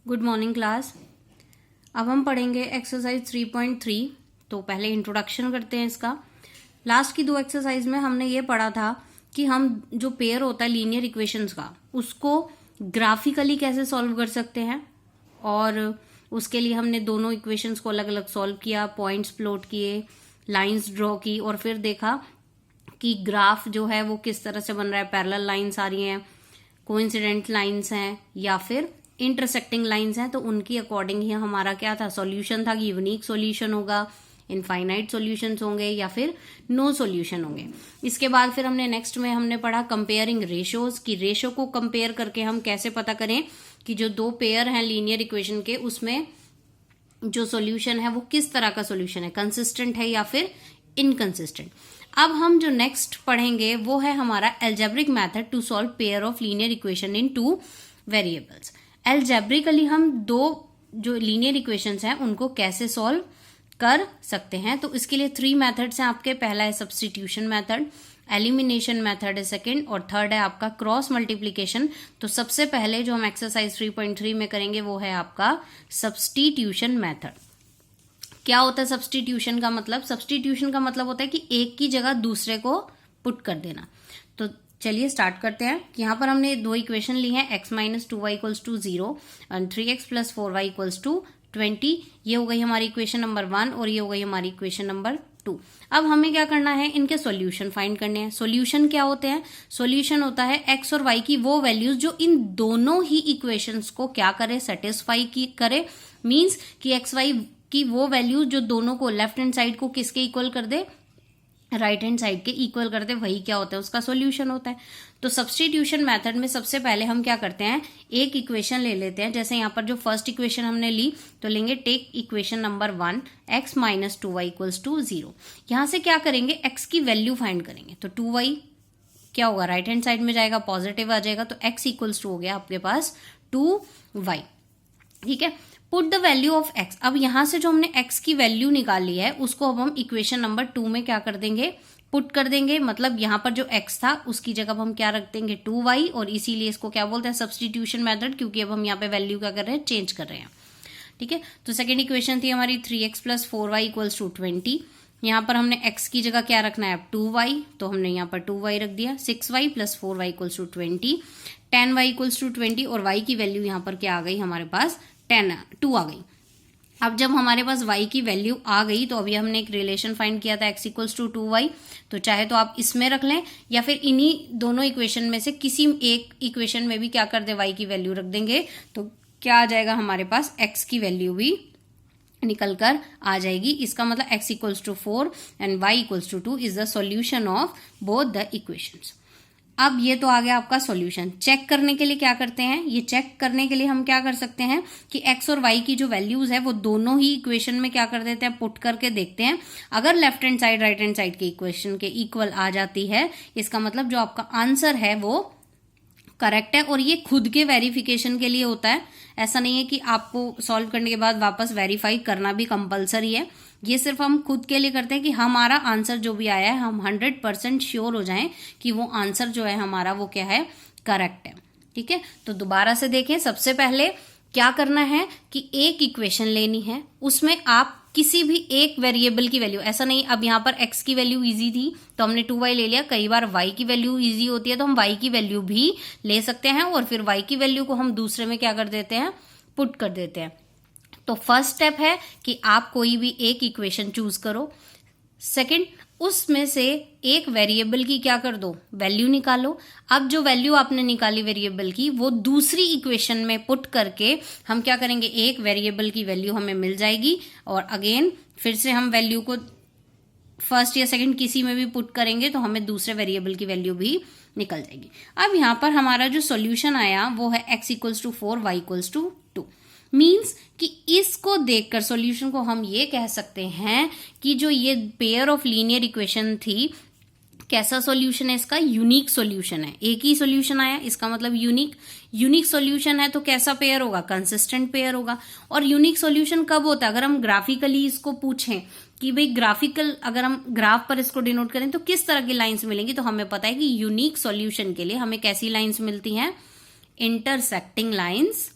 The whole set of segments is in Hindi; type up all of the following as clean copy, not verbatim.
Good morning class. अब हम पढ़ेंगे एक्सरसाइज 3.3। तो पहले इंट्रोडक्शन करते हैं इसका। लास्ट की दो एक्सरसाइज में हमने ये पढ़ा था कि हम जो पेयर होता है लीनियर इक्वेशंस का उसको ग्राफिकली कैसे सॉल्व कर सकते हैं, और उसके लिए हमने दोनों इक्वेशंस को अलग अलग सॉल्व किया, पॉइंट्स प्लॉट किए, लाइंस ड्रॉ की, और फिर देखा कि ग्राफ जो है वो किस तरह से बन रहा है। पैरेलल लाइंस आ रही हैं, कोइंसिडेंट लाइंस हैं, या फिर इंटरसेक्टिंग लाइंस हैं। तो उनकी अकॉर्डिंग ही हमारा क्या था, सॉल्यूशन था कि यूनिक सॉल्यूशन होगा, इनफाइनाइट सॉल्यूशंस होंगे, या फिर नो सॉल्यूशन होंगे। इसके बाद फिर हमने नेक्स्ट में हमने पढ़ा कंपेयरिंग रेशियोज, की रेशियो को कंपेयर करके हम कैसे पता करें कि जो दो पेयर हैं लीनियर इक्वेशन के उसमें जो सॉल्यूशन है वो किस तरह का सॉल्यूशन है, कंसिस्टेंट है या फिर इनकंसिस्टेंट। अब हम जो नेक्स्ट पढ़ेंगे वो है हमारा algebraic method to solve pair of linear equation in two variables. Algebraically हम दो जो लीनियर इक्वेशंस हैं उनको कैसे सॉल्व कर सकते हैं। तो इसके लिए 3 मेथड्स हैं आपके। पहला है सब्स्टिट्यूशन मेथड, एलिमिनेशन मेथड है सेकंड, और थर्ड है आपका क्रॉस मल्टीप्लिकेशन। तो सबसे पहले जो हम एक्सरसाइज 3.3 में करेंगे वो है आपका सब्स्टिट्यूशन मेथड। क्या होता है सब्स्टिट्यूशन का मतलब? सब्स्टिट्यूशन का मतलब होता है कि एक की जगह दूसरे को पुट कर देना। तो चलिए स्टार्ट करते हैं। यहाँ पर हमने दो इक्वेशन ली हैं, x minus 2y equals to 0 and 3x plus 4y equals to 20। ये हो गई हमारी इक्वेशन नंबर 1 और ये हो गई हमारी इक्वेशन नंबर 2। अब हमें क्या करना है, इनके सॉल्यूशन फाइंड करने हैं। सॉल्यूशन क्या होते हैं? सॉल्यूशन होता है x और y की वो वैल्यूज जो इन दोनों ही इक्वेशंस को क्या करे, सेटिस्फाई की करे। मींस कि x y की वो वैल्यूज जो दोनों को लेफ्ट हैंड साइड को किसके इक्वल कर दे, राइट हैंड साइड के इक्वल कर दे, वही क्या होता है, उसका सॉल्यूशन होता है। तो सब्स्टिट्यूशन मेथड में सबसे पहले हम क्या करते हैं, एक इक्वेशन ले लेते हैं। जैसे यहाँ पर जो फर्स्ट इक्वेशन हमने ली तो लेंगे take equation number 1 x minus 2y equals to 0। यहाँ से क्या करेंगे, x की वैल्यू फाइंड करेंगे। तो 2y क्या होगा, राइट हैंड साइड में जाएगा, पॉजिटिव आ जाएगा, तो x इक्वल्स टू हो गया आपके पास 2y। ठीक है, put the value of x। अब यहां से जो हमने x की वैल्यू निकाली है उसको अब हम इक्वेशन नंबर 2 में क्या कर देंगे, पुट कर देंगे। मतलब यहां पर जो x था उसकी जगह अब हम क्या रख देंगे, 2y, और इसीलिए इसको क्या बोलते हैं, सब्स्टिट्यूशन मेथड, क्योंकि अब हम यहाँ पे वैल्यू क्या कर रहे हैं, चेंज कर रहे हैं। ठीक है, तो सेकेंड इक्वेशन थी हमारी 3x plus 4y equals to 20। यहाँ पर हमने x की जगह क्या रखना है, 2y, तो हमने यहाँ पर 2y रख दिया। 6y plus 4y equals to 20, 10y equals to 20, और y की वैल्यू यहाँ पर क्या आ गई हमारे पास, 2 आ गई। अब जब हमारे पास y की वैल्यू आ गई तो अभी हमने एक रिलेशन फाइंड किया था x इक्वल्स टू 2y। तो चाहे तो आप इसमें रख लें या फिर इन्हीं दोनों इक्वेशन में से किसी एक इक्वेशन में भी क्या कर दे, y की वैल्यू रख देंगे। तो क्या आ जाएगा हमारे पास, x की वैल्यू भी निकल कर आ जाएगी। इसका मतलब x equals to 4 and y equals to 2 is the solution of both the equations. अब ये तो आ गया आपका सॉल्यूशन। चेक करने के लिए क्या करते हैं, ये चेक करने के लिए हम क्या कर सकते हैं कि x और y की जो वैल्यूज है वो दोनों ही इक्वेशन में क्या कर देते हैं, पुट करके देखते हैं। अगर left hand side right hand side के इक्वेशन के इक्वल आ जाती है, इसका मतलब जो आपका आंसर है वो करेक्ट है। और ये खुद के वेरिफिकेशन के लिए होता है, ऐसा नहीं है कि आपको सॉल्व करने के बाद वापस वेरीफाई करना भी कंपलसरी है। ये सिर्फ हम खुद के लिए करते हैं कि हमारा आंसर जो भी आया है हम 100% श्योर हो जाएं कि वो आंसर जो है हमारा वो क्या है, करेक्ट है। ठीक है, तो दोबारा से देखें। सबसे पहले क्या करना है कि एक इक्वेशन लेनी है, उसमें आप किसी भी एक वेरिएबल की वैल्यू, ऐसा नहीं अब यहाँ पर x की वैल्यू इजी थी तो हमने 2y ले लिया, कई बार y की वैल्यू इजी होती है तो हम y की वैल्यू भी ले सकते हैं, और फिर y की वैल्यू को हम दूसरे में क्या कर देते हैं, पुट कर देते हैं। तो फर्स्ट स्टेप है कि आप कोई भी एक इक्वेशन चूज करो। सेकंड, उसमें से एक वेरिएबल की क्या कर दो, वैल्यू निकालो। अब जो वैल्यू आपने निकाली वेरिएबल की वो दूसरी इक्वेशन में पुट करके हम क्या करेंगे, एक वेरिएबल की वैल्यू हमें मिल जाएगी, और अगेन फिर से हम वैल्यू को फर्स्ट या सेकंड किसी में भी पुट करेंगे तो हमें दूसरे वेरिएबल की वैल्यू भी निकल जाएगी। अब यहाँ पर हमारा जो सॉल्यूशन आया वो है x equals to 4 y equals to 2। Means कि इसको देखकर सॉल्यूशन को हम ये कह सकते हैं कि जो ये पेयर ऑफ लीनियर इक्वेशन थी, कैसा सॉल्यूशन है इसका, यूनिक सॉल्यूशन है। एक ही सॉल्यूशन आया, इसका मतलब यूनिक सॉल्यूशन है। तो कैसा पेयर होगा, कंसिस्टेंट पेयर होगा। और यूनिक सॉल्यूशन कब होता है, अगर हम ग्राफिकली इसको पूछें कि भाई ग्राफिकल, अगर हम ग्राफ पर इसको डिनोट करें तो किस तरह की लाइंस मिलेंगी, तो हमें पता है कि यूनिक सॉल्यूशन के लिए हमें कैसी लाइंस मिलती हैं, इंटरसेक्टिंग लाइंस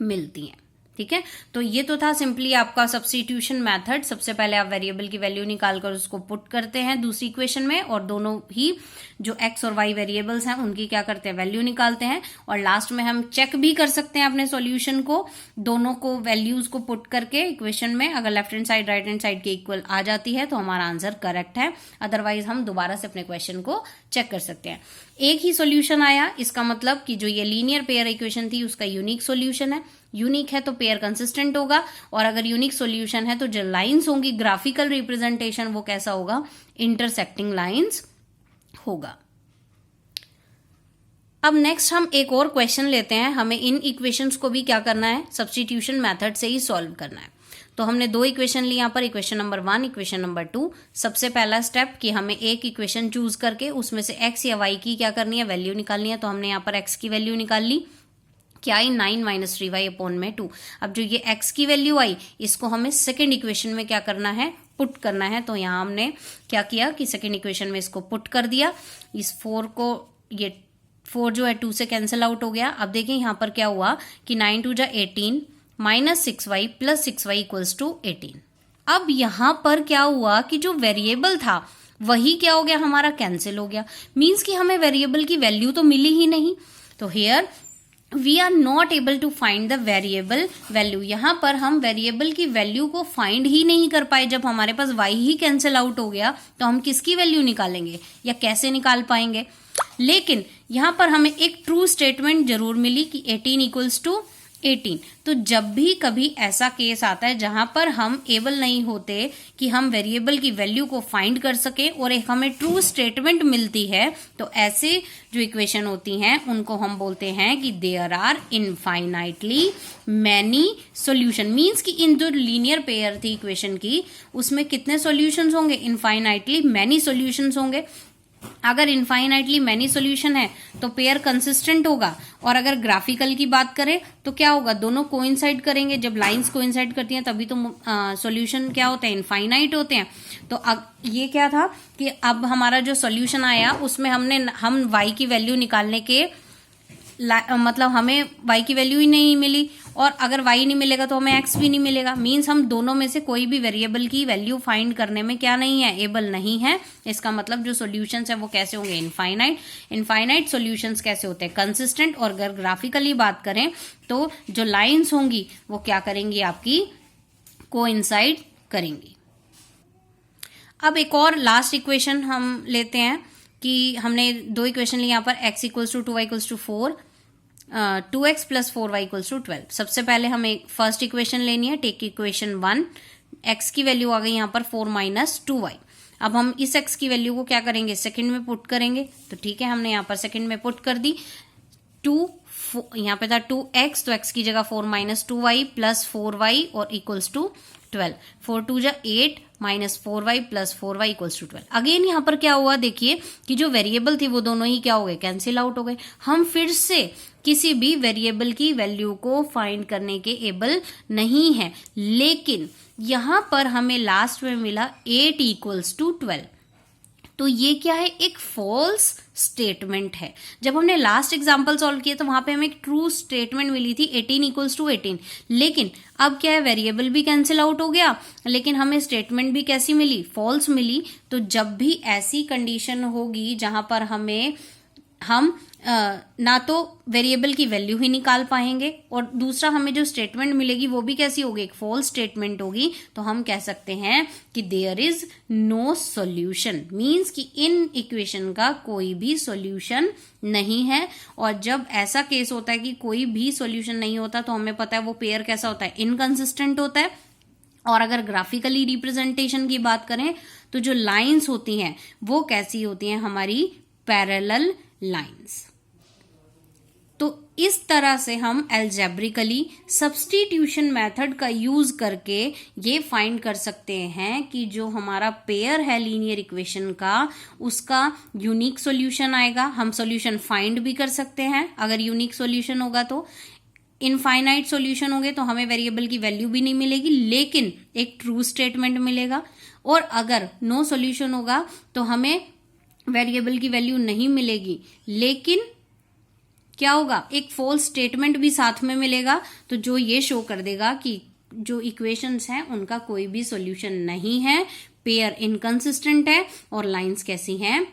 मिलती हैं। ठीक है, तो ये तो था सिंपली आपका सब्स्टिट्यूशन मेथड। सबसे पहले आप वेरिएबल की वैल्यू निकालकर उसको पुट करते हैं दूसरी इक्वेशन में, और दोनों ही जो एक्स और वाई वेरिएबल्स हैं उनकी क्या करते हैं, वैल्यू निकालते हैं। और लास्ट में हम चेक भी कर सकते हैं अपने सॉल्यूशन को, दोनों को वैल्यूज को पुट करके इक्वेशन में। अगर left hand side right hand side के इक्वल आ जाती है तो हमारा आंसर करेक्ट है, अदरवाइज हम दोबारा से अपने क्वेश्चन को चेक कर सकते हैं। एक ही सॉल्यूशन आया, इसका मतलब कि जो ये लीनियर पेयर इक्वेशन थी उसका यूनिक सॉल्यूशन है। यूनिक है तो पेयर कंसिस्टेंट होगा, और अगर यूनिक सॉल्यूशन है तो जो लाइंस होंगी ग्राफिकल रिप्रेजेंटेशन वो कैसा होगा, इंटरसेक्टिंग लाइंस होगा। अब नेक्स्ट हम एक और क्वेश्चन लेते हैं। हमें इन इक्वेशंस को भी क्या करना है, सब्स्टिट्यूशन मेथड से ही सॉल्व करना है। तो हमने दो इक्वेशन ली यहाँ पर, इक्वेशन नंबर 1, इक्वेशन नंबर 2। सबसे पहला स्टेप कि हमें एक इक्वेशन चूज करके उसमें से एक्स या वाई की क्या करनी है, वैल्यू निकालनी है। तो हमने यहाँ पर एक्स की वैल्यू निकाल ली, क्या आई 9 - 3y अपॉन में 2। अब जो ये x की वैल्यू आई इसको हमें सेकंड इक्वेशन में क्या करना है, पुट करना है। तो यहाँ हमने क्या किया कि सेकंड इक्वेशन में इसको पुट कर दिया। इस 4 को, ये 4 जो है 2 से कैंसिल आउट हो गया। अब देखिए यहाँ पर क्या हुआ कि 9 2 जा 18 minus 6y plus 6y equals to 18। अब यहाँ पर क्या हुआ कि जो वेरिएबल था वही क्या हो गया, हमारा कैंसिल हो गया। मीन्स कि हमें वेरिएबल की वैल्यू तो मिली ही नहीं। तो here we are not able to find the variable value. यहां पर हम वेरिएबल की वैल्यू को फाइंड ही नहीं कर पाए। जब हमारे पास y ही कैंसिल आउट हो गया तो हम किसकी वैल्यू निकालेंगे या कैसे निकाल पाएंगे। लेकिन यहां पर हमें एक ट्रू स्टेटमेंट जरूर मिली कि 18 इक्वल्स टू 18। तो जब भी कभी ऐसा केस आता है जहां पर हम एबल नहीं होते कि हम वेरिएबल की वैल्यू को फाइंड कर सके और एक हमें ट्रू स्टेटमेंट मिलती है, तो ऐसे जो इक्वेशन होती हैं उनको हम बोलते हैं कि there are infinitely many solution. Means कि इन जो लीनियर पेयर थी इक्वेशन की उसमें कितने सॉल्यूशंस होंगे, इनफाइनाइटली मैनी सॉल्यूशंस होंगे। अगर इनफाइनाइटली मैनी सॉल्यूशन है तो पेयर कंसिस्टेंट होगा, और अगर ग्राफिकल की बात करें तो क्या होगा, दोनों कोइंसाइड करेंगे। जब लाइंस कोइंसाइड करती हैं तभी तो सॉल्यूशन क्या होते हैं, इनफाइनाइट होते हैं। तो अब ये क्या था कि अब हमारा जो सॉल्यूशन आया उसमें हम y की वैल्यू निकालने के मतलब हमें y की वैल्यू ही नहीं मिली, और अगर y नहीं मिलेगा तो हमें x भी नहीं मिलेगा। मींस हम दोनों में से कोई भी वेरिएबल की वैल्यू फाइंड करने में क्या नहीं है, एबल नहीं है। इसका मतलब जो सॉल्यूशंस है वो कैसे होंगे, इनफाइनाइट। इनफाइनाइट सॉल्यूशंस कैसे होते हैं, कंसिस्टेंट। और अगर ग्राफिकली बात करें तो जो लाइंस होंगी वो क्या करेंगी, आपकी कोइंसाइड करेंगी। अब एक और लास्ट इक्वेशन हम लेते हैं कि हमने दो इक्वेशन ली यहाँ पर, x equals to 2y equals to 4, 2x plus 4y equals to 12। सबसे पहले हमें फर्स्ट इक्वेशन लेनी है, टेक इक्वेशन 1। x की वैल्यू आ गई यहाँ पर 4 माइनस 2y। अब हम इस x की वैल्यू को क्या करेंगे, सेकंड में पुट करेंगे। तो ठीक है, हमने यहाँ पर सेकंड में पुट कर दी। 2 यहाँ पे था 2x, तो x की जगह 4 माइनस 2y प्लस 4y और इक्वल्स टू 12। 4 2 जा 8 minus 4y plus 4y equals to 12। Again यहाँ पर क्या हुआ, देखिए कि जो वेरिएबल थी वो दोनों ही क्या हो गए, कैंसिल आउट हो गए। हम फिर से किसी भी वेरिएबल की वैल्यू को फाइंड करने के एबल नहीं है। लेकिन यहां पर हमें लास्ट में मिला 8 इक्वल्स टू 12। तो ये क्या है, एक फॉल्स स्टेटमेंट है। जब हमने लास्ट एग्जांपल सॉल्व किया तो वहां पे हमें एक ट्रू स्टेटमेंट मिली थी 18 इक्वल्स टू 18। लेकिन अब क्या है, वेरिएबल भी कैंसिल आउट हो गया, लेकिन हमें स्टेटमेंट भी कैसी मिली, फॉल्स मिली। तो जब भी ऐसी कंडीशन होगी जहां पर हम ना तो वेरिएबल की वैल्यू ही निकाल पाएंगे, और दूसरा हमें जो स्टेटमेंट मिलेगी वो भी कैसी होगी, एक फॉल्स स्टेटमेंट होगी, तो हम कह सकते हैं कि there is no solution. Means कि इन इक्वेशन का कोई भी सॉल्यूशन नहीं है। और जब ऐसा केस होता है कि कोई भी सॉल्यूशन नहीं होता तो हमें पता है वो पेयर कैसा होता है, इनकंसिस्टेंट होता है। और अगर ग्राफिकली रिप्रेजेंटेशन की बात करें तो जो लाइंस होती हैं वो कैसी होती हैं, हमारी पैरेलल लाइंस। तो इस तरह से हम अलजेब्रिकली सब्स्टिट्यूशन मेथड का यूज करके ये फाइंड कर सकते हैं कि जो हमारा पेयर है लीनियर इक्वेशन का, उसका यूनिक सॉल्यूशन आएगा। हम सॉल्यूशन फाइंड भी कर सकते हैं अगर यूनिक सॉल्यूशन होगा तो। इनफाइनाइट सॉल्यूशन होंगे तो हमें वेरिएबल की वैल्यू भी नहीं मिलेगी, लेकिन एक ट्रू स्टेटमेंट मिलेगा। और अगर नो सॉल्यूशन होगा तो हमें वेरिएबल की वैल्यू नहीं मिलेगी, लेकिन क्या होगा, एक फॉल्स स्टेटमेंट भी साथ में मिलेगा, तो जो ये शो कर देगा कि जो इक्वेशंस हैं उनका कोई भी सॉल्यूशन नहीं है, पेयर इनकंसिस्टेंट है और लाइंस कैसी हैं,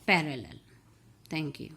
पैरेलल। Thank you.